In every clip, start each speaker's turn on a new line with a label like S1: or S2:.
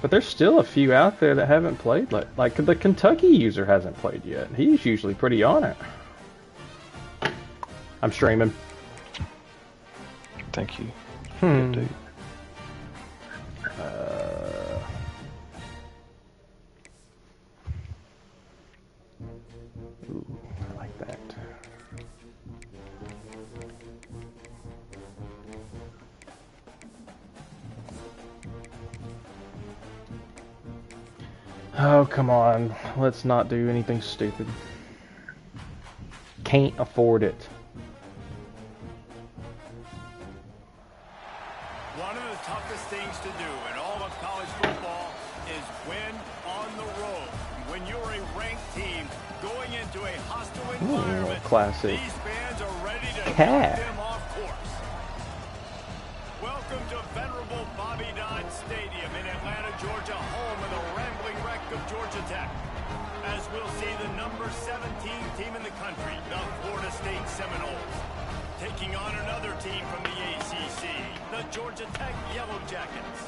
S1: But there's still a few out there that haven't played. Like the Kentucky user hasn't played yet. He's usually pretty on it. I'm streaming.
S2: Thank you.
S1: Dude. Ooh, I like that. Oh, come on. Let's not do anything stupid. Can't afford it.
S3: One of the toughest things to do in all of college football is win on the road. When you're a ranked team going into a hostile environment,
S1: classic.
S3: These fans are ready to
S1: Cat.
S3: knock them off course. Welcome to venerable Bobby Dodd Stadium in Atlanta, Georgia, home of the rambling wreck of Georgia Tech. As we'll see the number 17 team in the country, the Florida State Seminoles, taking on another team from the ACC, the Georgia Tech Yellow Jackets.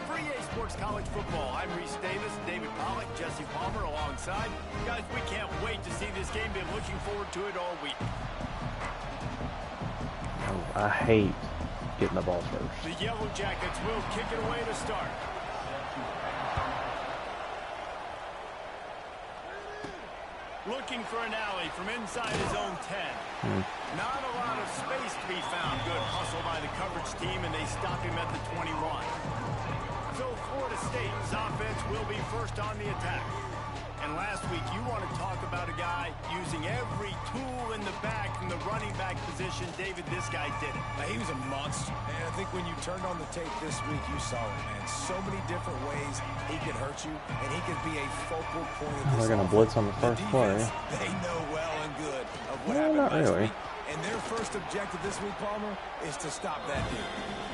S3: For EA Sports College Football, I'm Reese Davis, David Pollack, Jesse Palmer alongside. Guys, we can't wait to see this game. Been looking forward to it all week.
S1: Oh, I hate getting the ball first.
S3: The Yellow Jackets will kick it away to start. Looking for an alley from inside his own 10. Not a lot of space to be found. Good hustle by the coverage team, and they stop him at the 21. So Florida State's offense will be first on the attack. And last week, you want to talk about a guy using every tool in the bag from the running back position. David, this guy did it.
S4: He was a monster. And I think when you turned on the tape this week, you saw it, man. So many different ways he could hurt you, and he could be a focal point of this.
S1: They're going to blitz on the first play.
S4: They know well and good of what
S1: No,
S4: happened
S1: not
S4: last
S1: really.
S4: week. And their first objective this week, Palmer, is to stop that dude.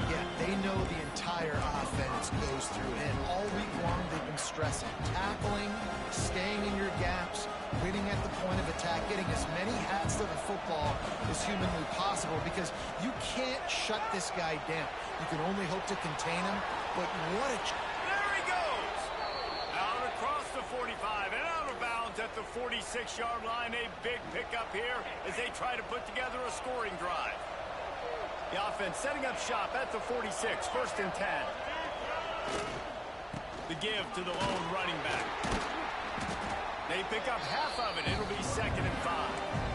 S5: Yeah, they know the entire offense goes through him. All week long, they've been stressing tackling, staying in your gaps, winning at the point of attack, getting as many hats to the football as humanly possible, because you can't shut this guy down. You can only hope to contain him, but what a...
S3: There he goes! Out across the 45 and out of bounds at the 46-yard line. A big pickup here as they try to put together a scoring drive. The offense setting up shop at the 46, first and 10. The give to the lone running back. They pick up half of it. It'll be second and 5.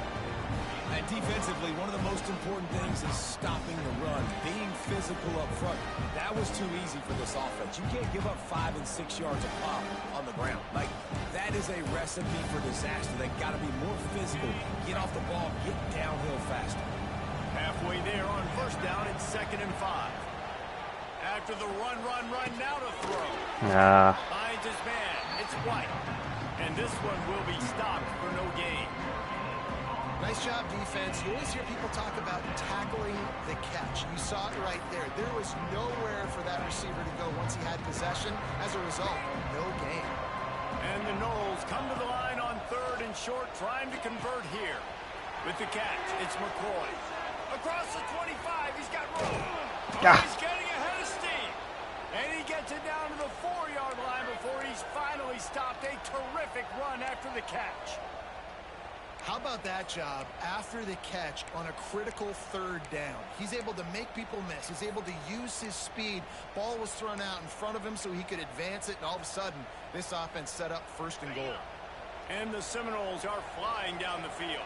S4: And defensively, one of the most important things is stopping the run, being physical up front. That was too easy for this offense. You can't give up 5 and 6 yards a pop on the ground. Like, that is a recipe for disaster. They got to be more physical, get off the ball, get downhill faster.
S3: Halfway there on first down, it's second and 5. After the run, now to throw. Finds his man. It's White. And this one will be stopped for no gain.
S5: Nice job, defense. You always hear people talk about tackling the catch. You saw it right there. There was nowhere for that receiver to go once he had possession. As a result, no gain.
S3: And the Noles come to the line on third and short, trying to convert here. With the catch, it's McCoy. Across the 25, he's got room. He's getting ahead of steam. And he gets it down to the 4-yard line before he's finally stopped. A terrific run after the catch.
S5: How about that job after the catch on a critical third down? He's able to make people miss. He's able to use his speed. Ball was thrown out in front of him so he could advance it, and all of a sudden, this offense set up first and goal.
S3: And the Seminoles are flying down the field.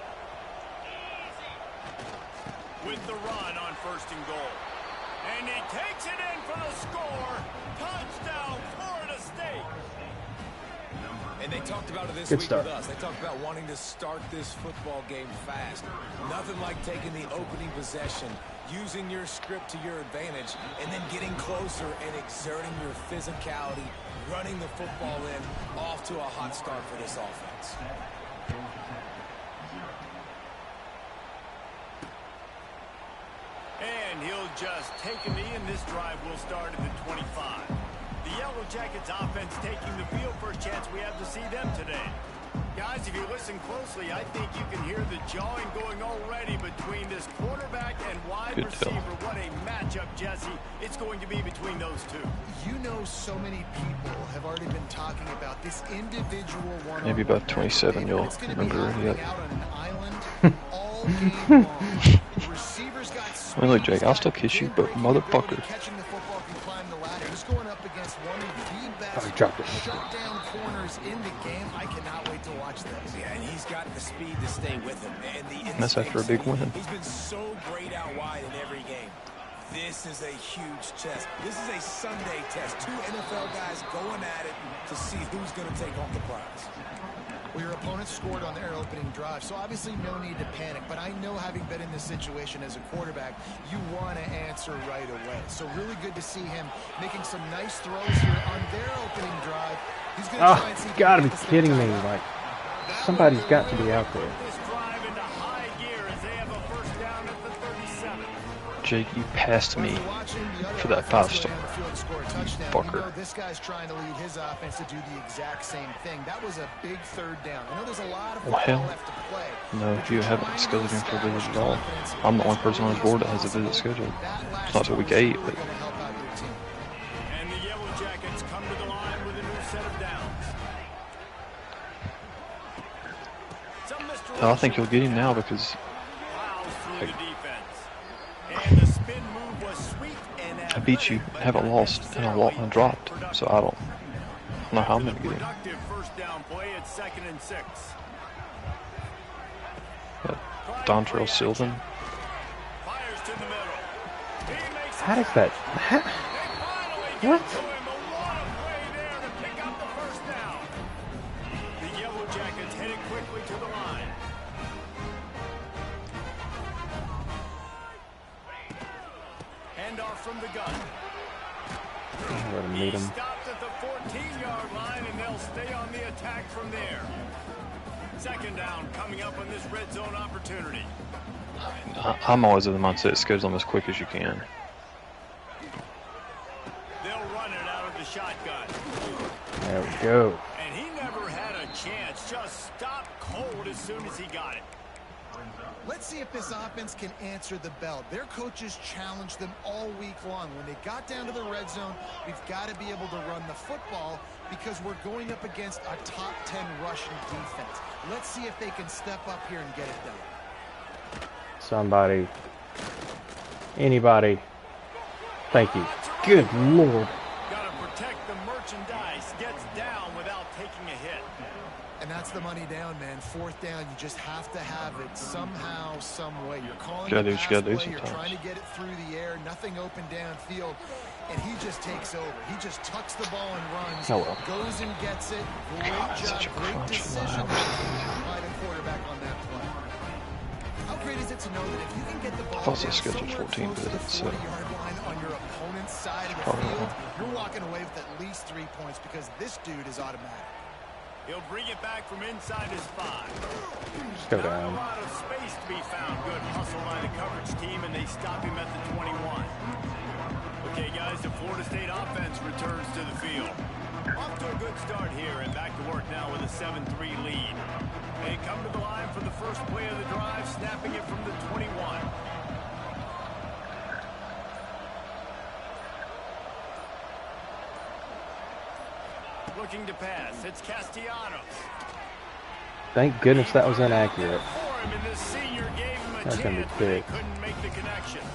S3: With the run on first and goal. And he takes it in for the score. Touchdown, Florida State.
S4: And they talked about it this
S1: Good
S4: week
S1: start.
S4: with us. They talked about wanting to start this football game fast. Nothing like taking the opening possession, using your script to your advantage, and then getting closer and exerting your physicality, running the football in, off to a hot start for this offense.
S3: And he'll just take a knee, and this drive will start at the 25. The Yellow Jackets offense taking the field. First chance we have to see them today. Got guys, if you listen closely, I think you can hear the jawing going already between this quarterback and wide receiver. What a matchup, Jesse. It's going to be between those two.
S5: You know, so many people have already been talking about this individual one-on-one.
S2: Maybe about 27 you'll remember it.
S5: Out on an island all game long. Receivers got
S2: I mean, look, Jake, I'll still kiss you, but motherfucker.
S5: Catching the football can climb the ladder. He's going up against one of the best shutdown corners in the game. I cannot wait to watch this.
S4: Yeah, and he's got the speed to stay with him. And
S2: that's after a big win.
S4: He's been so great out wide in every game. This is a huge test. This is a Sunday test. Two NFL guys going at it to see who's going to take home the prize.
S5: Well, your opponent scored on their opening drive, so obviously no need to panic. But I know, having been in this situation as a quarterback, you want to answer right away. So really good to see him making some nice throws here on their opening drive. He's going to try and see.
S1: Gotta be kidding me! Like, somebody's got to be out there.
S2: Jake, you passed me for that 5-star. Fucker.
S5: This guy's trying to lead his offense to do the exact same thing. That was a big third down. I know there's a lot of football left to play.
S2: No, if you haven't scheduled him for a visit at all. I'm the only person on his board that has a visit scheduled. It's not till week 8, but
S3: and the Yellow Jackets come to the line with a new set of downs.
S2: I think you'll get him now because I beat you, haven't lost, and I dropped, so I don't know how I'm going to get him. Dontrell Sylvan.
S1: How does that? What?
S3: The Yellow Jackets headed quickly to the line. Handoff from the gun.
S1: He
S3: stopped at the 14-yard line, and they'll stay on the attack from there. Second down coming up on this red zone opportunity.
S2: I'm always in the mindset, schedule them as quick as you can.
S3: They'll run it out of the shotgun.
S1: There we go.
S3: And he never had a chance. Just stopped cold as soon as he got it.
S5: Let's see if this offense can answer the bell. Their coaches challenged them all week long. When they got down to the red zone, we've got to be able to run the football because we're going up against a top 10 rushing defense. Let's see if they can step up here and get it done.
S1: Somebody. Anybody. Thank you. Good Lord.
S3: Got to protect the merchandise. Gets down without taking a hit.
S5: And that's the money down, man. Fourth down, you just have to have it somehow, some way. You're calling the pass play, you're trying to get it through the air, nothing open downfield, and he just takes over. He just tucks the ball and runs, goes and gets it. Great job, great decision by the quarterback on that play. How great is it to know that if you can get the ball
S2: also scheduled 14 visits, so
S5: on your opponent's side of the field, you're walking away with at least 3 points because this dude is automatic.
S3: He'll bring it back from inside his 5.
S1: Just go down.
S3: Not a lot of space to be found. Good hustle by the coverage team, and they stop him at the 21. Okay, guys, the Florida State offense returns to the field. Off to a good start here, and back to work now with a 7-3 lead. They come to the line for the first play of the drive, snapping it from the 21. Looking to pass. It's Castellanos.
S1: Thank goodness that was inaccurate.
S3: That's going to be big. Couldn't make the connection.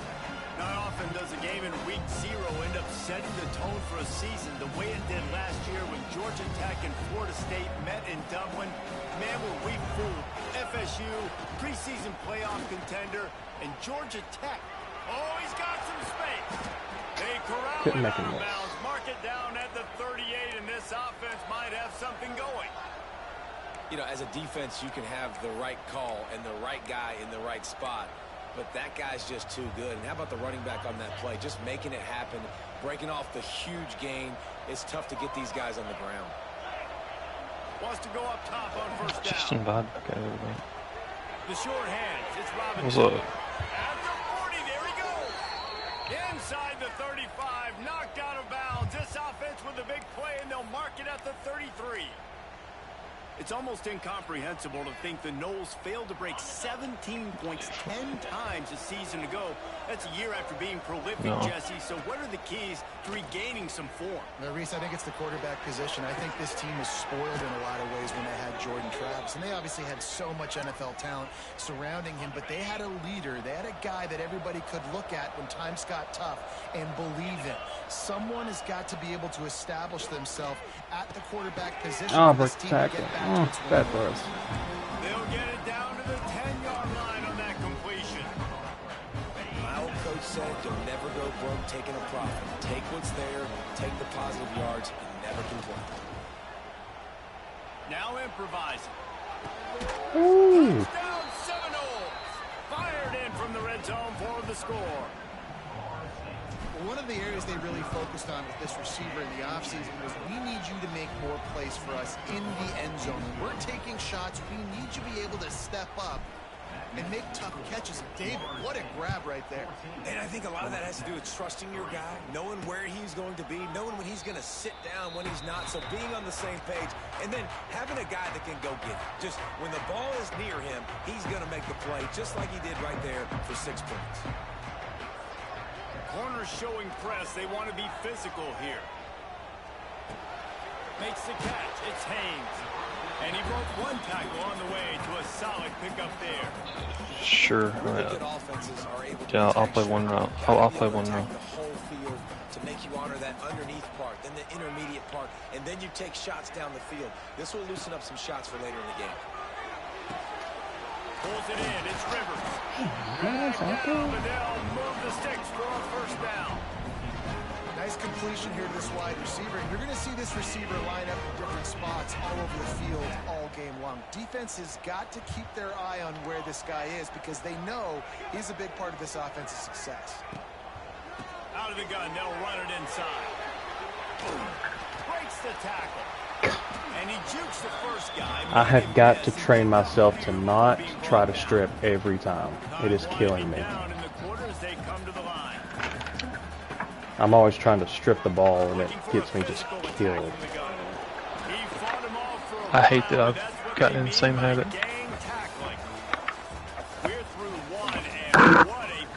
S3: Not often does a game in week 0 end up setting the tone for a season the way it did last year when Georgia Tech and Florida State met in Dublin. Man, were we fooled. FSU, preseason playoff contender, and Georgia Tech. Oh, he's got some space. They corral it out of bounds. Mark it down at the 38, and this offense might have something going.
S4: You know, as a defense, you can have the right call and the right guy in the right spot, but that guy's just too good. And how about the running back on that play? Just making it happen, breaking off the huge gain. It's tough to get these guys on the ground.
S3: Wants to go up top on first down.
S2: Just invite back out of the game.
S3: The short hands. It's Robinson.
S2: What's up?
S3: At the 40, there he goes. Inside the 35, knocked out of bounds. This offense with a big play, and they'll mark it at the 33. It's almost incomprehensible to think the Noles failed to break 17 points 10 times a season ago. That's a year after being prolific, Jesse. So what are the keys to regaining some form?
S5: Well, Reese, I think it's the quarterback position. I think this team is spoiled in a lot of ways when they had Jordan Travis. And they obviously had so much NFL talent surrounding him, but they had a leader. They had a guy that everybody could look at when times got tough and believe in. Someone has got to be able to establish themselves at the quarterback position.
S1: Oh, break the tackle. Bad for us.
S3: They'll get it down to the 10-yard line on that completion.
S4: My old coach said you'll never go broke taking a profit. Take what's there, take the positive yards, and never complain.
S3: Now improvising.
S1: Ooh.
S3: Touchdown Seminoles. Fired in from the red zone for the score.
S5: One of the areas they really focused on with this receiver in the offseason was we need you to make more plays for us in the end zone. When we're taking shots, we need you to be able to step up and make tough catches. David, what a grab right there.
S4: And I think a lot of that has to do with trusting your guy, knowing where he's going to be, knowing when he's going to sit down, when he's not. So being on the same page, and then having a guy that can go get it. Just when the ball is near him, he's going to make the play, just like he did right there for 6 points.
S3: Corners showing press. They want to be physical here. Makes the catch. It's Haynes. And he broke one tackle on the way to a solid pickup there.
S2: Sure.
S4: Really good offenses are able to
S2: Yeah, I'll play one route. I'll play one route.
S4: The whole field to make you honor that underneath part, then the intermediate part, and then you take shots down the field. This will loosen up some shots for later in the game.
S3: Pulls it in. It's Rivers. But they'll move the sticks for a first down.
S5: Nice completion here to this wide receiver. And you're going to see this receiver line up in different spots all over the field all game long. Defense has got to keep their eye on where this guy is because they know he's a big part of this offense's success.
S3: Out of the gun, they'll run it inside. Breaks the tackle. And he jukes the first guy.
S1: I have got to train myself to not try to strip every time. It is killing me. I'm always trying to strip the ball and it gets me just killed.
S2: I hate that I've gotten in the same habit.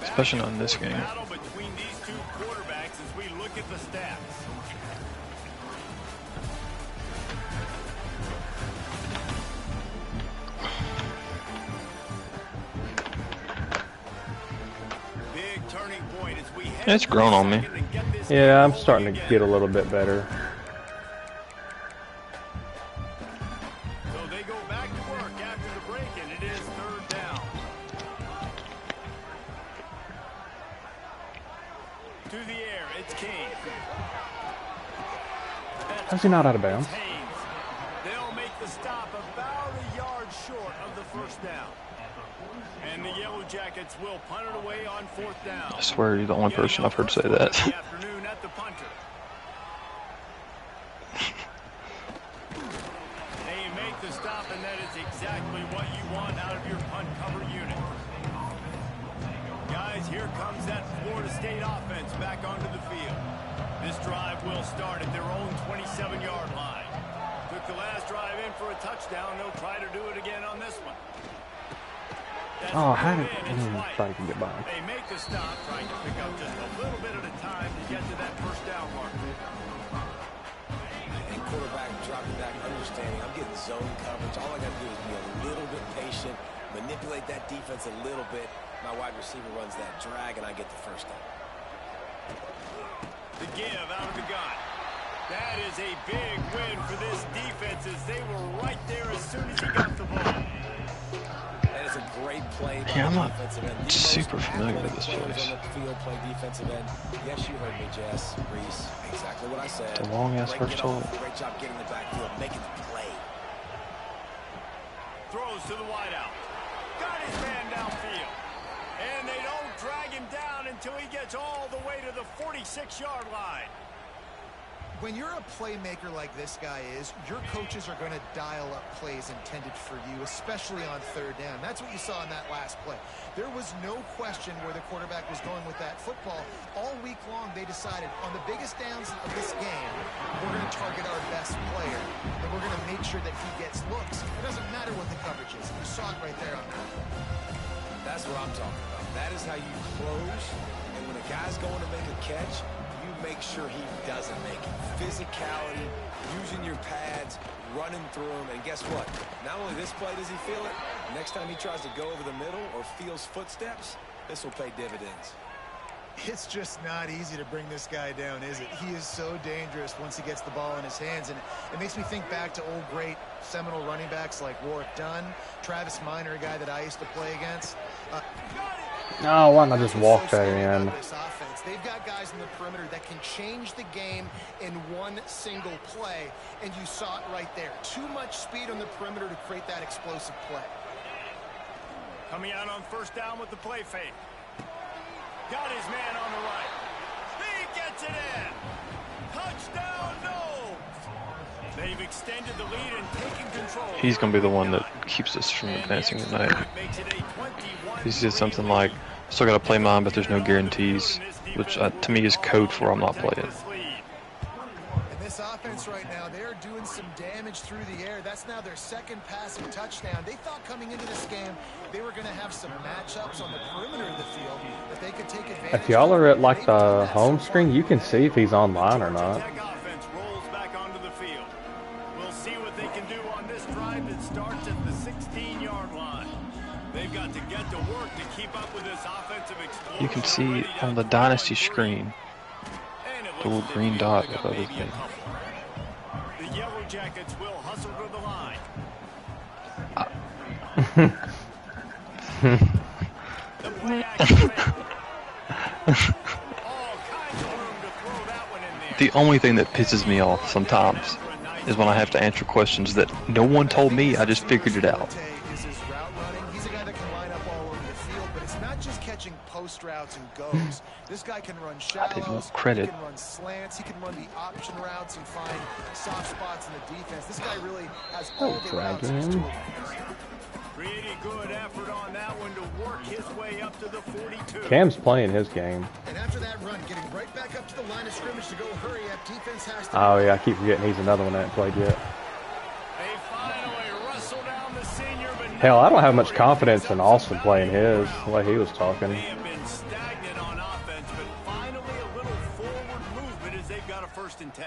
S2: Especially not in this game. It's grown on me.
S1: Yeah, I'm starting to get a little bit better.
S3: So they go back to work after the break, and it is third down. To the air, it's King.
S1: How's he not out of bounds?
S3: They'll make the stop about a yard short of the first down. And the Yellow Jackets will punt it away on fourth down.
S2: I swear you're the only person I've heard say that.
S3: Afternoon at the punter. They make the stop, and that is exactly what you want out of your punt cover unit. Guys, here comes that Florida State offense back onto the field. This drive will start at their own 27-yard line. Took the last drive in for a touchdown. They'll try to do it again on this one.
S1: Oh, how did I can get by?
S3: They make the stop, trying to pick up just a little bit at a time to get to that first down mark.
S4: And quarterback dropping back, understanding I'm getting zone coverage. All I got to do is be a little bit patient, manipulate that defense a little bit. My wide receiver runs that drag, and I get the first down.
S3: The give out of the gun. That is a big win for this defense as they were right there as soon as he got the ball.
S4: That is a great play by
S2: Yeah, I'm
S4: the
S2: not
S4: defensive end.
S2: super familiar with this
S4: players
S2: place.
S4: on the field play defensive end. Yes, you heard me, Jess, Reese. Exactly what I said.
S2: It's a long-ass
S4: Break
S2: first
S4: it
S2: total.
S4: off. Great job getting the backfield, making the play.
S3: Throws to the wideout. Got his man downfield. And they don't drag him down until he gets all the way to the 46-yard line.
S5: When you're a playmaker like this guy is, your coaches are going to dial up plays intended for you, especially on third down. That's what you saw in that last play. There was no question where the quarterback was going with that football. All week long, they decided on the biggest downs of this game, we're going to target our best player, and we're going to make sure that he gets looks. It doesn't matter what the coverage is. You saw it right there on that.
S4: That's what I'm talking about. That is how you close, and when a guy's going to make a catch, make sure he doesn't make it. Physicality, using your pads, running through them, and guess what? Not only this play does he feel it, next time he tries to go over the middle or feels footsteps, this will pay dividends.
S5: It's just not easy to bring this guy down, is it? He is so dangerous once he gets the ball in his hands, and it makes me think back to old great Seminole running backs like Warwick Dunn, Travis Minor, a guy that I used to play against.
S1: No, why not just walk that in?
S5: They've got guys in the perimeter that can change the game in one single play, and you saw it right there. Too much speed on the perimeter to create that explosive play.
S3: Coming out on first down with the play fake. Got his man on the right. He gets it in. Touchdown, no. They've extended the lead and taken control.
S2: He's going to be the one that keeps us from advancing tonight. He said something like, still got to play mine, but there's no guarantees, which to me is code for I'm not playing.
S5: And this offense right now, they're doing some damage through the air. That's now their second passing touchdown. They thought coming into this game they were going to have some matchups on the perimeter of the field that they could take advantage of.
S1: If y'all are at like the home screen, you can see if he's online or not.
S3: Offense rolls back onto the field. We'll see what they can do on this drive that starts at the 16-yard line. They've got to get to work to keep up with this offensive explosion.
S2: You can see on the Dynasty screen the little green dot above his name.
S3: The Yellow Jackets will hustle to the line. The play action. All kinds of room to throw that one in there.
S2: The only thing that pisses me off sometimes is when I have to answer questions that no one told me, I just figured it out.
S5: Post routes and goes. This guy can run shallows,
S2: credit.
S5: He can run slants, he can run the option routes and find soft spots in the defense. This guy really has all the routes in his toolbox.
S3: Pretty good effort on that one to work his way up to the 42.
S1: Cam's playing his game.
S5: And after that run, getting right back up to the line of scrimmage to go hurry up, defense has to...
S1: Oh yeah, I keep forgetting he's another one that hasn't played yet.
S3: They finally wrestle down the senior, but
S1: Hell, I don't have much confidence in Austin playing his, the way he was talking.
S3: they have been stagnant on offense, but finally a little forward movement as they've got a 1st and 10.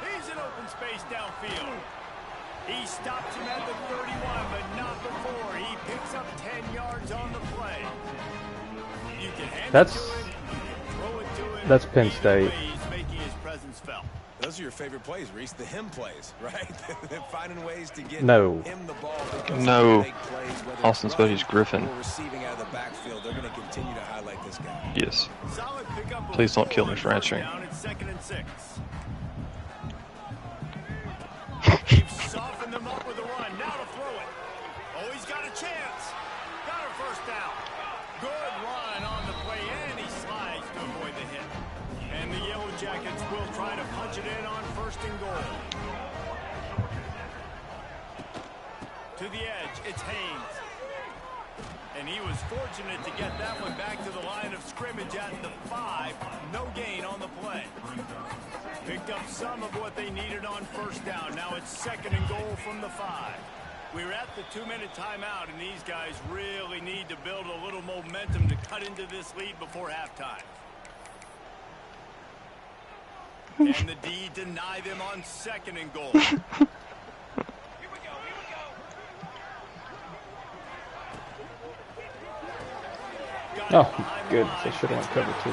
S3: He's in open space downfield. He stops him at the 31, but not before. He picks up 10 yards on the play. You can hand it to him, you can throw it to him.
S1: That's Penn State.
S3: He's making his presence felt.
S4: Those are your favorite plays, Reese, the him plays, right? They're finding ways to get
S1: No.
S4: him the ball.
S2: No. Austin Spuddy's Griffin.
S4: Receiving out of the backfield, they're going to continue to highlight this guy.
S2: Yes.
S3: Solid pickup.
S2: Please don't kill me for answering.
S3: Down at 2nd and 6. They've softened them up with a run. Now to throw it. Oh, he's got a chance. Got a 1st down. Good run on the play, and he slides to avoid the hit. And the Yellow Jackets will try to punch it in on 1st and goal. To the edge, it's Haynes. And he was fortunate to get that one back to the line of scrimmage at the 5. No gain on the play. Picked up some of what they needed on 1st down. Now it's 2nd and goal from the 5. We're at the 2-minute timeout, and these guys really need to build a little momentum to cut into this lead before halftime. And the D deny them on 2nd and goal.
S1: Oh, good. They should have went cover 2.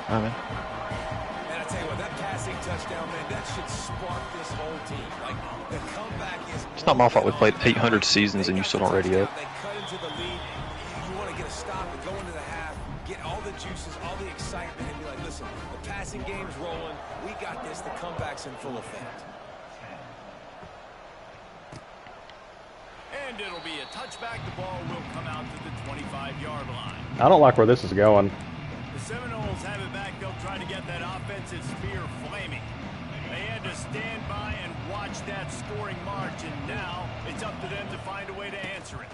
S2: I mean,
S4: And I tell you what, that passing touchdown, man, that should spark this whole team. Like, the comeback is...
S2: it's not my fault we played 800 seasons and you still don't ready up.
S4: They cut into the lead. You want to get a stop and go into the half, get all the juices, all the excitement, and be like, listen, the passing game's rolling. We got this. The comeback's in full effect.
S3: And it'll be a touchback. The ball will come out to the 25-yard line.
S1: I don't like where this is going.
S3: The Seminoles have it back. They'll try to get that offensive sphere flaming. They had to stand by and watch that scoring march, and now it's up to them to find a way to answer it.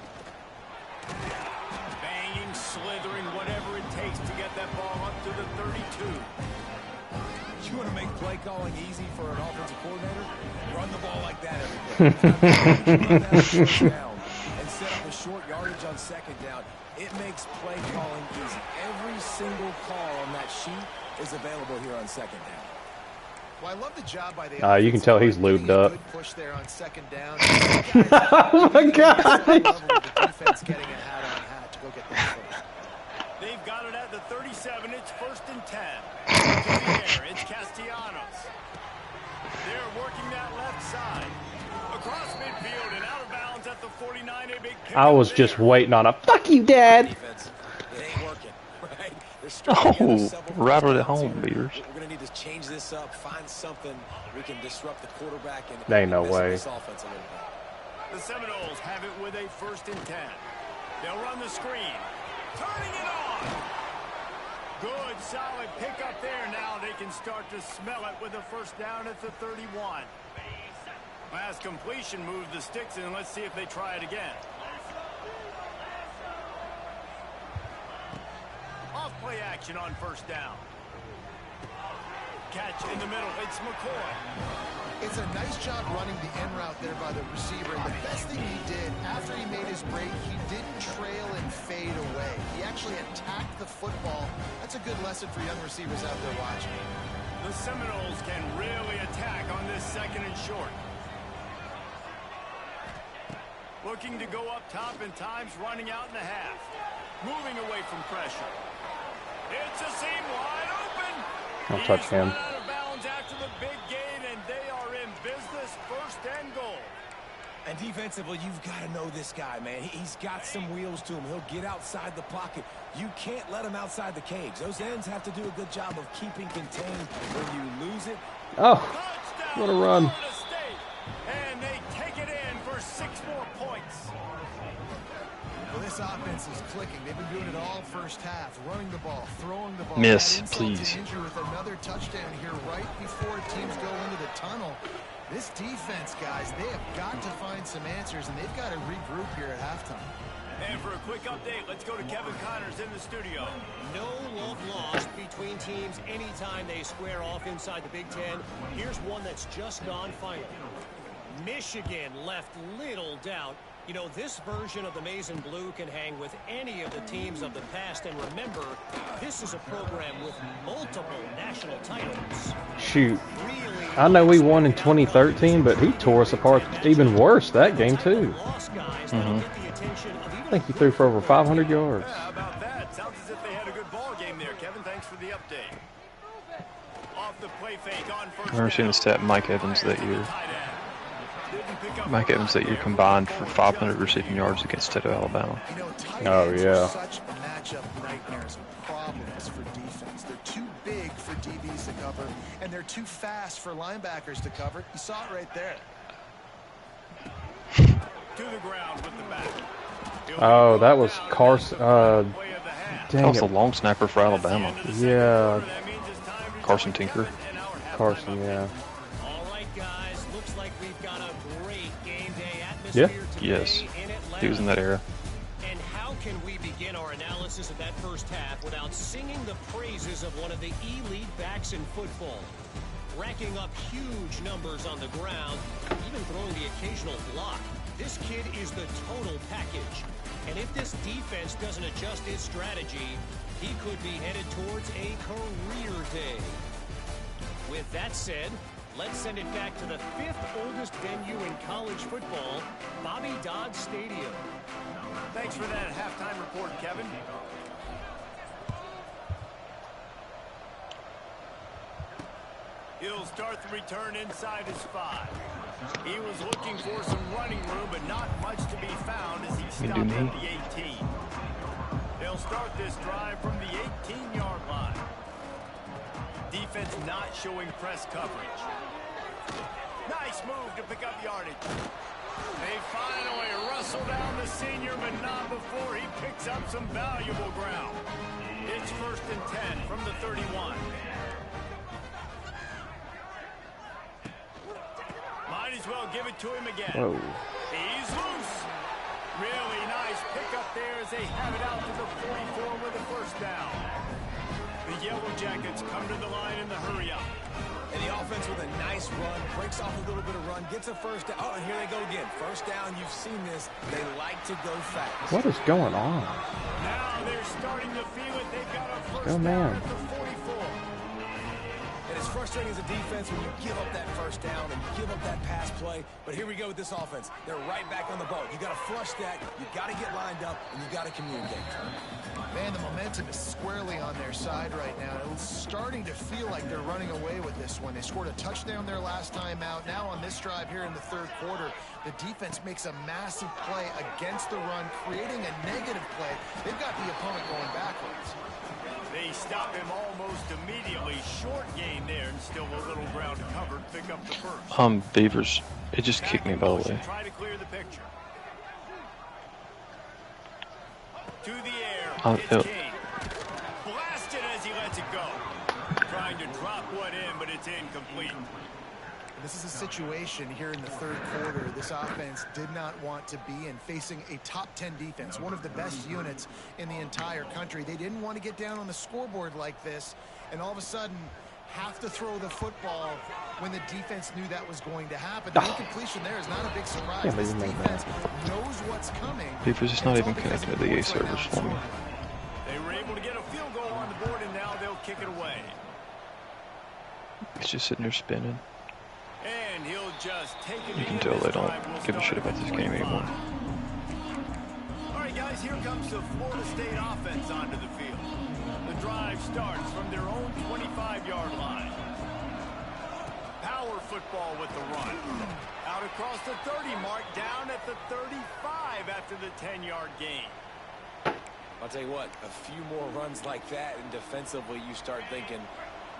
S3: Banging, slithering, whatever it takes to get that ball up to the 32.
S4: You want to make play calling easy for an offensive coordinator? Run the ball like that every play. Run that first down and set up a short yardage on second down. It makes play calling easy. Every single call on that sheet is available here on second down.
S5: Well, I love the job by the
S1: you can tell he's lubed up.
S5: Good push there on second down.
S1: Oh my God!
S5: The defense getting a hat on hat to go get that first.
S3: They've got it at the 37. It's 1st and 10. To the air, it's Castellanos. They're working that left side. Across midfield and out of bounds at the 49. A big
S1: I was just waiting on a fuck you, Dad.
S4: Defense, it ain't working, right?
S2: Oh, rattled it home, Beaters.
S4: We're going to need to change this up, find something we can disrupt the quarterback and
S1: There ain't no way.
S4: this offense a little bit.
S3: The Seminoles have it with a 1st and 10. They'll run the screen. Turning it on. Good, solid pickup there. Now they can start to smell it with a 1st down at the 31. Last completion moved the sticks in. Let's see if they try it again. Off play action on 1st down. Catch in the middle. It's McCoy.
S5: It's a nice job running the end route there by the receiver. And the best thing he did after he made his break, he didn't trail and fade away. He actually attacked the football. That's a good lesson for young receivers out there watching.
S3: The Seminoles can really attack on this 2nd and short. Looking to go up top and times running out in the half. Moving away from pressure. It's a seam wide open.
S1: Don't touch him.
S3: He's run out of bounds after the big gain, and they are in business. 1st and goal.
S4: And defensively, you've got to know this guy, man. He's got some wheels to him. He'll get outside the pocket. You can't let him outside the cage. Those ends have to do a good job of keeping contained when you lose it.
S1: Oh,
S3: Touchdown,
S1: what a run.
S3: Florida State. And they take it in for 6 more points.
S5: Well, this offense is clicking. They've been doing it all 1st half, running the ball, throwing the ball.
S2: Miss,
S5: Add insult to
S2: please.
S5: injury with another touchdown here right before teams go into the tunnel. This defense, guys, they have got to find some answers, and they've got to regroup here at halftime.
S3: And for a quick update, let's go to Kevin Connors in the studio.
S6: No love lost between teams anytime they square off inside the Big Ten. Here's one that's just gone final. Michigan left little doubt. You know, this version of the Maize and Blue can hang with any of the teams of the past. And remember, this is a program with multiple national titles.
S1: Shoot.
S6: Really,
S1: I know we won in 2013, but he tore us apart even worse that game, too.
S6: lost guys that'll get the attention of even
S1: I think he threw for over 500 yards.
S3: How about that? Sounds as if they had a good ball game there, Kevin. Thanks for the update. Off the play fake on 1st
S2: I've never seen the stat Mike Evans that year.
S3: tight end. Didn't pick up
S2: Mike Evans that year combined for 500 receiving yards against State of Alabama.
S5: You know, tight
S1: Oh,
S5: ends
S1: yeah.
S5: are such matchup nightmares and problems for defense. They're too big for DBs to cover, and they're too fast for linebackers to cover. You saw it right there.
S3: to the ground with the back.
S1: Oh, that was Carson. Dang
S2: That was the
S1: it.
S2: long snapper for Alabama.
S1: Yeah,
S2: Carson Tinker.
S1: Carson, yeah.
S6: All right, guys. Looks like we've got a great game day atmosphere today
S2: Yes.
S6: in Atlanta.
S2: He was in that era.
S6: And how can we begin our analysis of that 1st half without singing the praises of one of the elite backs in football? Racking up huge numbers on the ground, even throwing the occasional block. This kid is the total package. And if this defense doesn't adjust its strategy, he could be headed towards a career day. With that said, let's send it back to the 5th oldest venue in college football, Bobby Dodd Stadium.
S3: Thanks for that halftime report, Kevin. He'll start the return inside his 5. He was looking for some running room, but not much to be found as he stopped at the 18. They'll start this drive from the 18-yard line. Defense not showing press coverage. Nice move to pick up yardage. They finally rustle whistle down the senior, but not before he picks up some valuable ground. It's 1st and 10 from the 31. Might as well give it to him again.
S1: Whoa.
S3: He's loose. Really nice pickup there as they have it out to the 44 with a 1st down. The Yellow Jackets come to the line in the hurry-up.
S4: And the offense with a nice run, breaks off a little bit of run, gets a 1st down. Oh, and here they go again. 1st down, you've seen this. They like to go fast.
S1: What is going on?
S3: Now they're starting to feel it. They've got a 1st
S1: Oh,
S3: down
S1: man.
S3: at the 44.
S4: And it's frustrating as a defense when you give up that 1st down and you give up that pass play. But here we go with this offense. They're right back on the boat. You got to flush that. You got to get lined up, and you got to communicate.
S5: Man, the momentum is squarely on their side right now. It's starting to feel like they're running away with this one. They scored a touchdown their last time out. Now on this drive here in the 3rd quarter, the defense makes a massive play against the run, creating a negative play. They've got the opponent going backwards.
S3: They stop him almost immediately. Short gain there, and still a little ground covered. Pick up the 1st.
S2: Beavers, it just kicked me, by the way.
S3: Try to clear the picture. To the air. It's King. Blasted as he lets it go. Trying to drop one in, but it's incomplete.
S5: This is a situation here in the 3rd quarter this offense did not want to be in, facing a top 10 defense, one of the best units in the entire country. They didn't want to get down on the scoreboard like this and all of a sudden have to throw the football when the defense knew that was going to happen. The incompletion there is not a big surprise.
S1: Yeah,
S5: This defense knows what's coming.
S2: Beavers is not even connected to the A servers for me.
S3: They were able to get a field goal on the board, and now they'll kick it away.
S2: It's just sitting there spinning.
S3: And he'll just take it.
S2: You can tell they don't give a shit about this game anymore.
S3: All right, guys, here comes the Florida State offense onto the field. The drive starts from their own 25-yard line. Power football with the run. Out across the 30 mark, down at the 35 after the 10-yard gain.
S4: I'll tell you what, a few more runs like that, and defensively you start thinking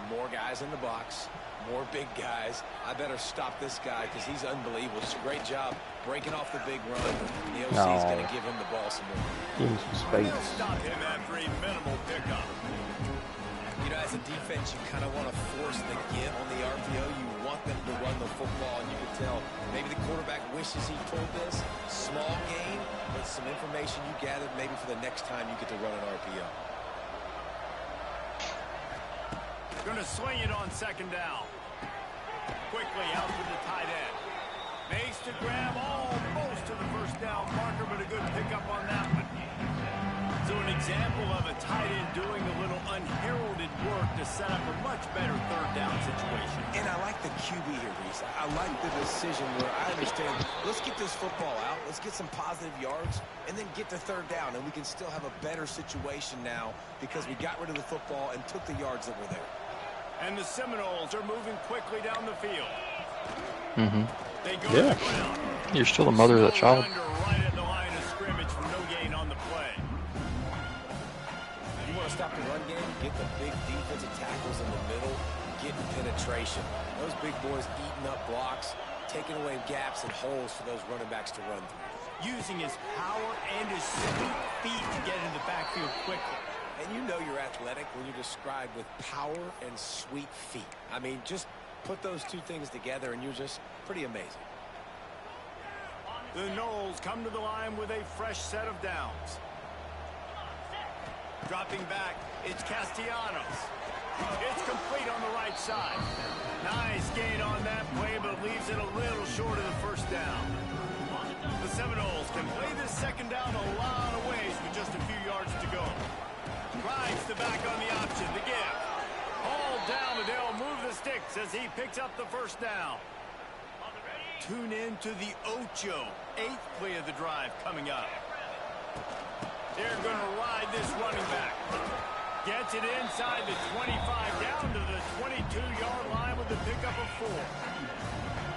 S4: more guys in the box, more big guys. I better stop this guy because he's unbelievable. It's a great job breaking off the big run. The OC is going to give him the ball some more.
S1: Give him some space.
S3: They'll stop him after a minimal pickup.
S4: You know, as a defense, you kind of want to force the give on the RPO. You want them to run the football, and you can tell maybe the quarterback wishes he told this. Small game, but some information you gathered maybe for the next time you get to run an RPO.
S3: Going to swing it on 2nd down. Quickly out to the tight end. Makes the grab almost to the 1st down marker, but a good pickup on that one. So an example of a tight end doing a little unheralded work to set up a much better 3rd down situation.
S4: And I like the QB here, Reese. I like the decision where I understand, let's get this football out, let's get some positive yards, and then get to 3rd down, and we can still have a better situation now because we got rid of the football and took the yards that were there.
S3: And the Seminoles are moving quickly down the field. They go
S1: Yeah.
S3: to the ground.
S2: You're still the mother of that child.
S3: Under right at the line of scrimmage from no gain on the play.
S4: You want to stop the run game, get the big defensive tackles in the middle, getting penetration. Those big boys eating up blocks, taking away gaps and holes for those running backs to run through.
S3: Using his power and his sweet feet to get into the backfield quickly.
S4: And you know you're athletic when you're described with power and sweet feet. I mean, just put those two things together and you're just pretty amazing.
S3: The Noles come to the line with a fresh set of downs. Dropping back, it's Castellanos. It's complete on the right side. Nice gain on that play, but leaves it a little short of the 1st down. The Seminoles can play this 2nd down a lot of ways with just a few yards to go. Drives the back on the option, the give. Hauled down, and they'll move the sticks as he picks up the 1st down. Tune in to the Ocho, 8th play of the drive coming up. They're going to ride this running back. Gets it inside the 25, down to the 22-yard line with the pickup of 4.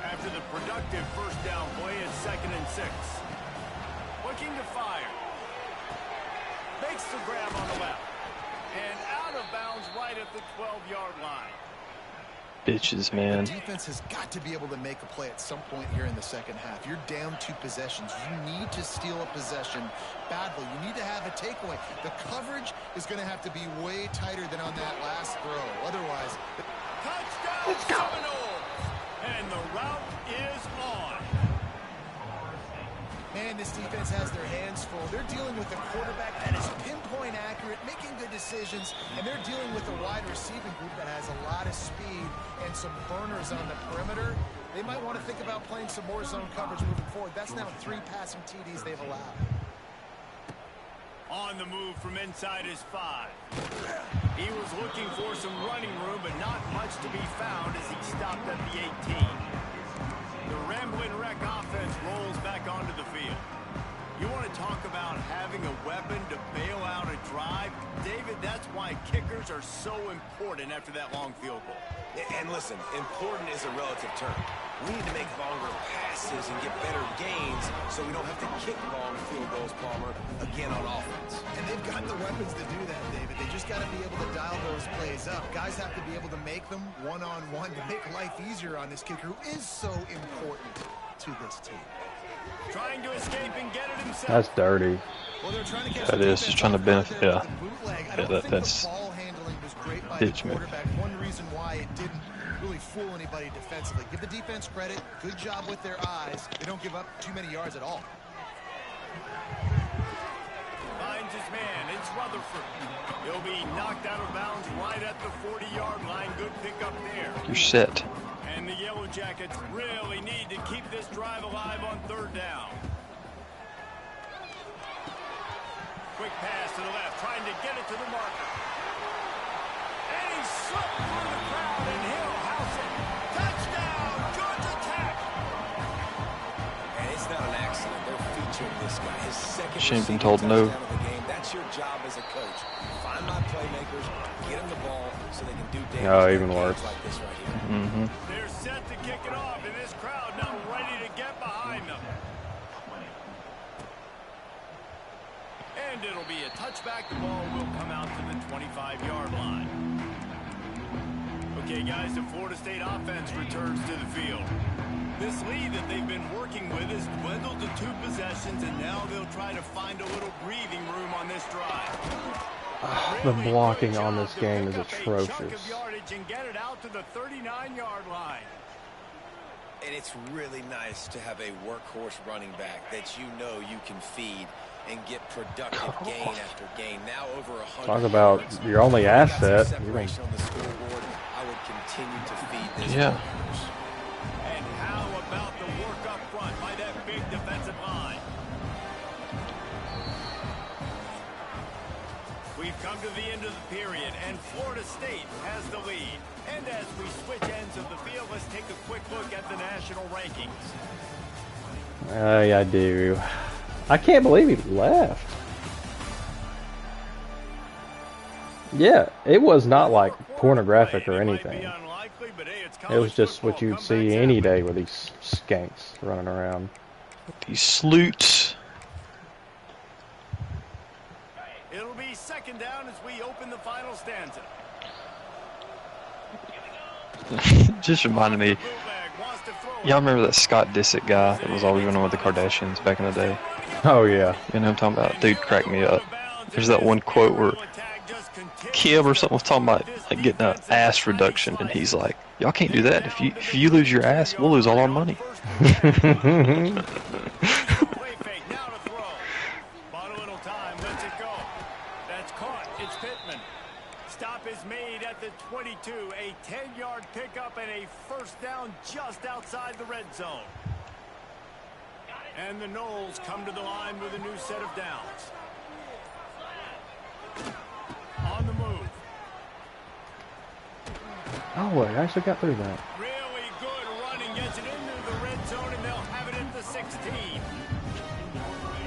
S3: After the productive 1st down play, it's 2nd and 6. Looking to fire. Makes the grab on the left. And out of bounds right at the 12-yard line.
S2: bitches,
S5: The
S2: man.
S5: defense has got to be able to make a play at some point here in the second half. You're down 2 possessions. You need to steal a possession badly. You need to have a takeaway. The coverage is going to have to be way tighter than on that last throw. Otherwise,
S3: Touchdown,
S1: Let's go.
S3: Seminoles! And the route is on.
S5: man, this defense has their hands full. They're dealing with a quarterback that is pinpoint accurate, making good decisions, and they're dealing with a wide receiving group that has a lot of speed and some burners on the perimeter. They might want to think about playing some more zone coverage moving forward. That's now 3 passing TDs they've allowed.
S3: On the move from inside his 5. He was looking for some running room, but not much to be found as he stopped at the 18. The Ramblin' Wreck offense rolls back onto the field. You want to talk about having a weapon to bail out a drive? David, that's why kickers are so important after that long field goal.
S4: And listen, important is a relative term. We need to make longer passes and get better gains so we don't have to kick long field goals, Palmer, again on offense.
S5: And they've got the weapons to do that, David. They just got to be able to dial those plays up. Guys have to be able to make them one-on-one to make life easier on this kicker who is so important to this team.
S3: Trying to escape and get it himself.
S1: That's dirty.
S5: Well, they're trying to catch
S2: That
S5: the
S2: is,
S5: defense
S2: trying to
S5: off guard
S2: benefit,
S5: there
S2: yeah.
S5: with the bootleg. I
S2: Yeah,
S5: don't think
S2: that's
S5: the ball handling was great by the
S2: ditch, man.
S5: quarterback. One reason why it didn't really fool anybody defensively. Give the defense credit. Good job with their eyes. They don't give up too many yards at all.
S3: Finds his man. It's Rutherford. He'll be knocked out of bounds right at the 40-yard line. Good pickup there.
S2: You're set.
S3: And the Yellow Jackets really need to keep this drive alive on 3rd down. Quick pass to the left, trying to get it to the marker. And he slipped through the crowd, and he'll house it. Touchdown, Georgia Tech!
S4: And it's not an accident. They're featuring this guy. His second
S2: Shouldn't have been
S4: receiving
S2: told no.
S4: touchdown of the game. That's your job as a coach. Find my playmakers, get them the ball so they can do damage.
S1: Oh,
S4: in
S1: even
S4: games
S1: worse.
S4: like this right here.
S2: Mm-hmm.
S3: They're set to kick it off, and this crowd now ready to get behind them. And it'll be a touchback. The ball will come out to the 25-yard line. Okay, guys, the Florida State offense returns to the field. This lead that they've been working with is dwindled to 2 possessions, and now they'll try to find a little breathing room on this drive.
S1: The
S3: Really
S1: blocking
S3: good
S1: on
S3: job
S1: this
S3: to
S1: game
S3: pick
S1: is
S3: up a chunk of
S1: atrocious.
S3: yardage and get it out to the 39-yard line.
S4: And it's really nice to have a workhorse running back that you know you can feed and get productive gain after gain. Now over 100
S1: Talk about
S4: yards.
S1: your only
S4: Got some
S1: asset.
S4: separation on the scoreboard. I would continue to feed this.
S2: Yeah.
S4: workhorse.
S3: And how about the work up front by that big defensive line? We've come to the end of the period, and Florida State has the lead. And as we switch ends of the field, let's take a quick look at the national rankings.
S1: I do. I can't believe he left. Yeah, it was not like pornographic or
S3: It might be
S1: anything.
S3: unlikely, but hey, it's
S1: It was
S3: college
S1: just what
S3: football.
S1: you'd see
S3: Comebacks
S1: any
S3: happen.
S1: day with these skanks running around.
S2: These sleuts.
S3: It'll be 2nd down as we open the final stanza.
S2: Just reminded me.
S3: Bootleg wants to throw it.
S2: Y'all remember that Scott Disick guy that was always running with the Kardashians back in the day?
S1: Oh yeah.
S2: You know what I'm talking about? Dude cracked me up. There's that one quote where Kim or something was talking about like getting an ass reduction, and he's like, "Y'all can't do that. If you lose your ass, we'll lose all our money."
S3: Play fake, now to throw. Bought a little time, lets it go. That's caught. It's Pittman. Stop is made at the 22. A 10-yard pickup and a 1st down just outside the red zone. And the Noles come to the line with a new set of downs. On the move.
S1: Oh, I actually got through that.
S3: Really good running. Gets it into the red zone, and they'll have it at the 16.
S5: I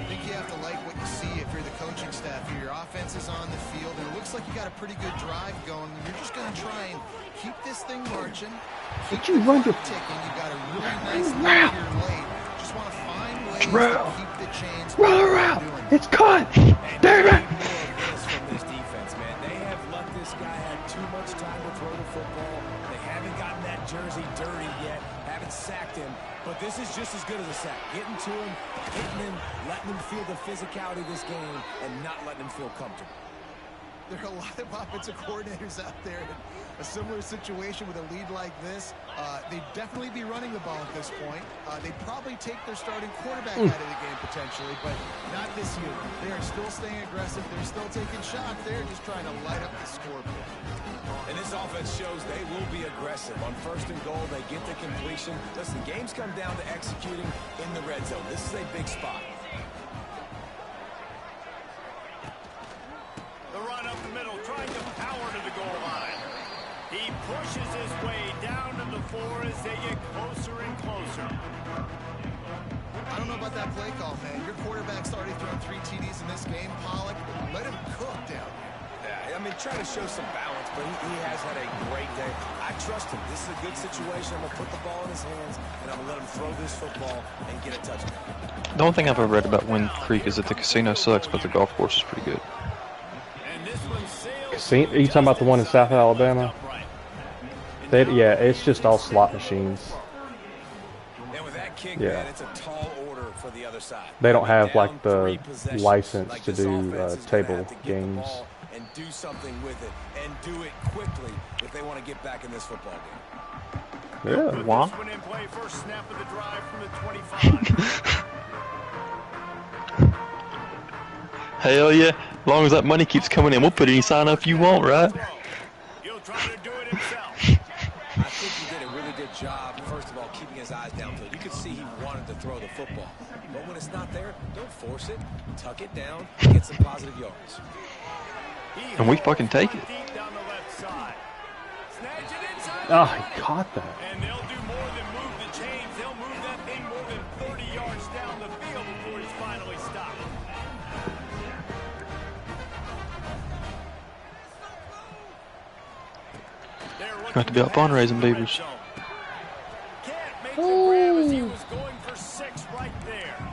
S5: think you have to like what you see if you're the coaching staff here. Your offense is on the field, and it looks like you got a pretty good drive going. You're just going to try and keep this thing marching. Keep
S1: you
S5: the
S1: run
S5: clock
S1: your
S5: ticking. You got a really nice lead here late. Just want to find ways
S1: Roll.
S5: to keep the chains.
S1: Roll
S5: going.
S1: around.
S5: Doing that.
S1: It's caught. Damn it.
S4: From this defense, man. They have let this guy have too much time to throw the football. They haven't gotten that him, but this is just as good as a sack. Getting to him, hitting him, letting him feel the physicality of this game, and not letting him feel comfortable.
S5: There are a lot of offensive coordinators out there in a similar situation with a lead like this. They'd definitely be running the ball at this point. They'd probably take their starting quarterback out of the game potentially, but not this year. They are still staying aggressive. They're still taking shots. They're just trying to light up the scoreboard.
S4: And this offense shows they will be aggressive. On 1st and goal, they get the completion. Listen, games come down to executing in the red zone. This is a big spot.
S3: The run up the middle, trying to power to the goal line. He pushes his way down to the 4 as they get closer and closer.
S5: I don't know about that play call, man. Your quarterback's already thrown 3 TDs in this game. Pollock, let him cook down here.
S4: Yeah, I mean, try to show some balance, but he has had a great day. I trust him. This is a good situation. I'm going to put the ball in his hands, and I'm going to let him throw this football and get a touchdown.
S2: The only thing I've ever read about Wind Creek is that the casino sucks, but the golf course is pretty good.
S1: Are you talking about the one in South Alabama? Yeah, it's just all slot machines.
S4: And with that kick,
S1: Yeah.
S4: man, it's a tall order for the other side.
S1: They don't have
S4: Down
S1: like the
S4: 3 possessions.
S1: license
S4: Like
S1: to
S4: this
S1: do
S4: offense is gonna
S1: table
S4: have to get the
S1: games.
S4: ball and do something with it, and do it quickly if they want to get back in this football game.
S1: Yeah,
S2: Wah.
S3: This one in play, first snap of the drive from the 25.
S2: Hell yeah. As long as that money keeps coming in, we'll put any sign up you want, right?
S3: He'll try to do it himself.
S4: I think he did a really good job, first of all, keeping his eyes downfield. You could see he wanted to throw the football. But when it's not there, don't force it. Tuck it down, get some positive yards.
S2: And we fucking take it.
S3: Deep down the left side. Snatch it inside.
S1: Oh, he caught that.
S3: And they'll do more than move the chains. They'll move that thing more than 30 yards down the field before he's finally stopped.
S2: Got to be out fundraising, Beavers.
S3: Can't make the grab as he was going for 6 right there.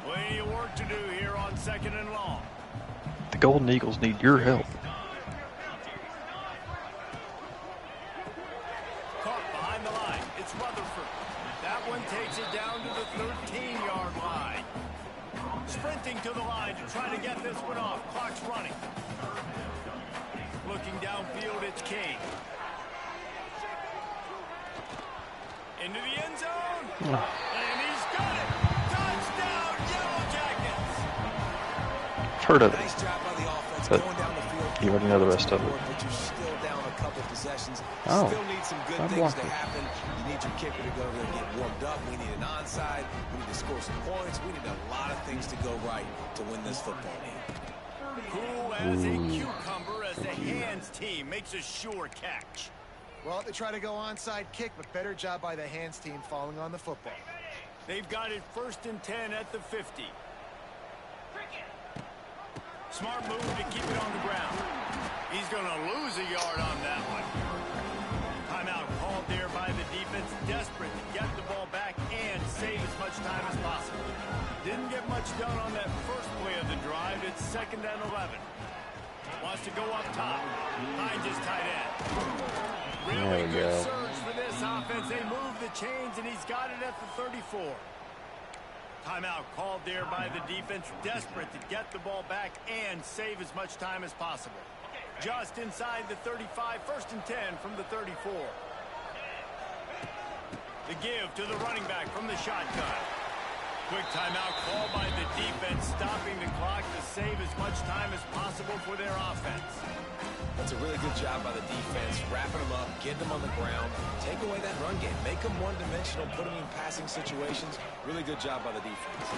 S3: Plenty of work to do here on 2nd and long.
S2: The Golden Eagles need your help.
S3: Caught behind the line. It's Rutherford. That one takes it down to the 13-yard line. Sprinting to the line to try to get this one off. Clock's running. Looking downfield, it's King. Into the end zone. And he's got it. Touchdown, Yellow Jackets.
S2: I've heard of it.
S4: Nice job by the offense
S2: But
S4: going down the field.
S2: you already know the rest of it.
S4: But you're still down a couple possessions.
S1: Oh,
S4: Still need some good
S1: I'd
S4: things
S1: block
S4: to
S1: it.
S4: happen. You need your kicker to go there and get warmed up. We need an onside. We need to score some points. We need a lot of things to go right to win this football game.
S3: Cool as a cucumber as the hands team makes a sure catch.
S5: Well, they try to go onside kick, but better job by the hands team falling on the football.
S3: They've got it 1st and 10 at the 50. Smart move to keep it on the ground. He's going to lose a yard on that one. Timeout called there by the defense, desperate to get the ball back and save as much time as possible. Didn't get much done on that first play of the drive. It's 2nd and 11. Wants to go up top. Hines is tight end. Really
S1: There we
S3: good
S1: go.
S3: surge for this offense. They move the chains, and he's got it at the 34. Timeout called there by the defense, desperate to get the ball back and save as much time as possible. Just inside the 35, 1st and 10 from the 34. The give to the running back from the shotgun. Quick timeout called by the defense, stopping the clock to save as much time as possible for their offense.
S4: That's a really good job by the defense, wrapping them up, getting them on the ground, take away that run game, make them one-dimensional, put them in passing situations. Really good job by the defense.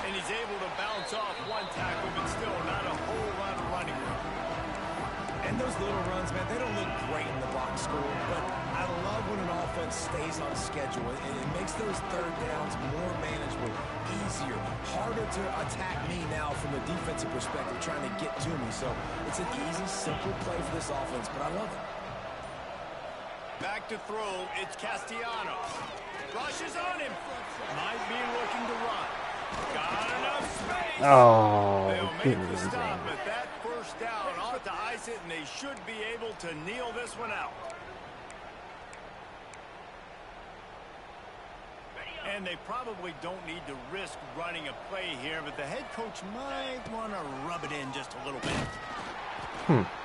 S3: And he's able to bounce off one tackle, but still not a whole lot of running room.
S4: And those little runs, man, they don't look great in the box score, but I love when an offense stays on schedule, and it makes those 3rd downs more manageable, easier, harder to attack me now from a defensive perspective, trying to get to me. So it's an easy, simple play for this offense, but I love it.
S3: Back to throw, it's Castellanos. Rushes on him. Might be looking to run. Got enough space.
S1: Oh,
S3: They'll
S1: give
S3: make
S1: me
S3: the
S1: the
S3: stop
S1: game.
S3: at that first down. Ought to ice it, and they should be able to kneel this one out. And they probably don't need to risk running a play here, but the head coach might want to rub it in just a little bit.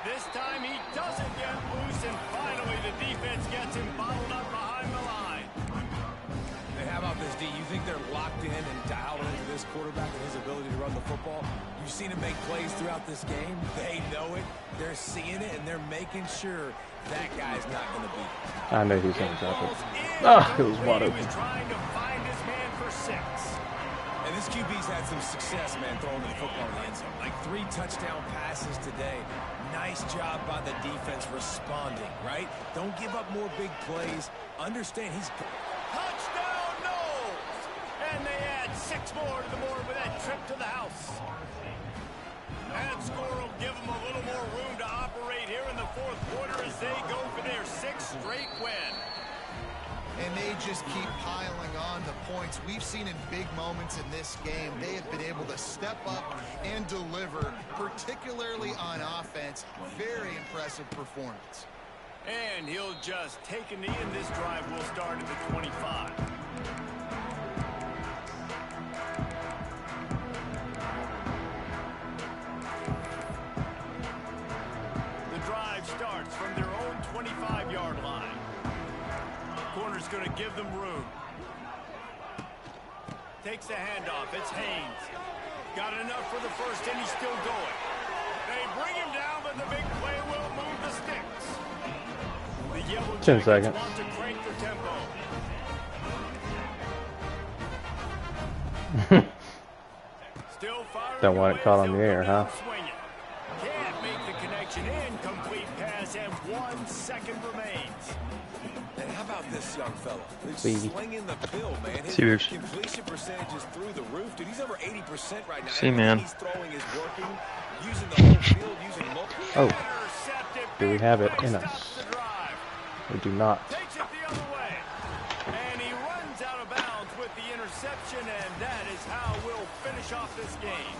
S3: This time he doesn't get loose, and finally the defense gets him bottled up behind the line.
S4: And how about this, D? You think they're locked in and dialed into this quarterback and his ability to run the football? You've seen him make plays throughout this game. They know it. They're seeing it, and they're making sure that guy's not going to beat him.
S1: I knew he was going to drop it. Ah, it was wide open.
S3: He was trying to find his man for 6.
S4: And this QB's had some success, man, throwing the football in the end zone. Like 3 touchdown passes today. Nice job by the defense responding, right? Don't give up more big plays. Understand he's...
S3: Touchdown, Knowles! And they add 6 more to the board with that trip to the house. That score will give them a little more room to operate here in the 4th quarter as they go for their 6th straight win.
S5: And they just keep piling on the points. We've seen in big moments in this game, they have been able to step up and deliver, particularly on offense. Very impressive performance.
S3: And he'll just take a knee, and this drive will start at the 25. The drive starts from their own 25-yard line. Corner's going to give them room. Takes the handoff. It's Haynes. Got enough for the first, and he's still going. They bring him down, but the big play will move the sticks. The Yellow
S1: 10
S3: Jackets
S1: seconds.
S3: want to crank the tempo. Still firing.
S1: Don't want it caught on the air, huh?
S3: Can't make the connection. Incomplete pass, and 1 second remains.
S4: And how about this young fella? He's
S1: See.
S4: slinging the pill, man. His
S2: Sears.
S4: completion percentage is through the roof. Dude, he's over 80% right now.
S2: See,
S4: Everything
S2: man.
S4: he's throwing is working. Using the whole field, using multiple...
S1: Oh,
S3: Intercepted.
S1: do we
S3: Big
S1: have it
S3: play
S1: in
S3: stops
S1: us?
S3: the drive.
S1: We do not.
S3: Takes it the other way. And he runs out of bounds with the interception, and that is how we'll finish off this game.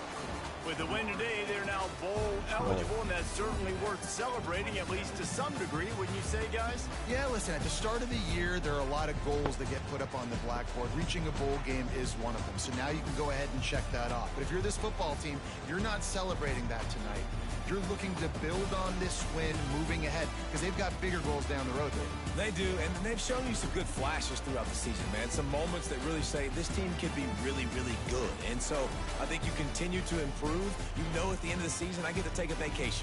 S3: With the win today, they're now bowl eligible, and that's certainly worth celebrating, at least to some degree, wouldn't you say, guys?
S5: Yeah, listen, at the start of the year, there are a lot of goals that get put up on the blackboard. Reaching a bowl game is one of them. So now you can go ahead and check that off. But if you're this football team, you're not celebrating that tonight. You're looking to build on this win moving ahead because they've got bigger goals down the road there.
S4: They do, and they've shown you some good flashes throughout the season, man. Some moments that really say this team could be really, really good. And so I think you continue to improve. You know at the end of the season, I get to take a vacation.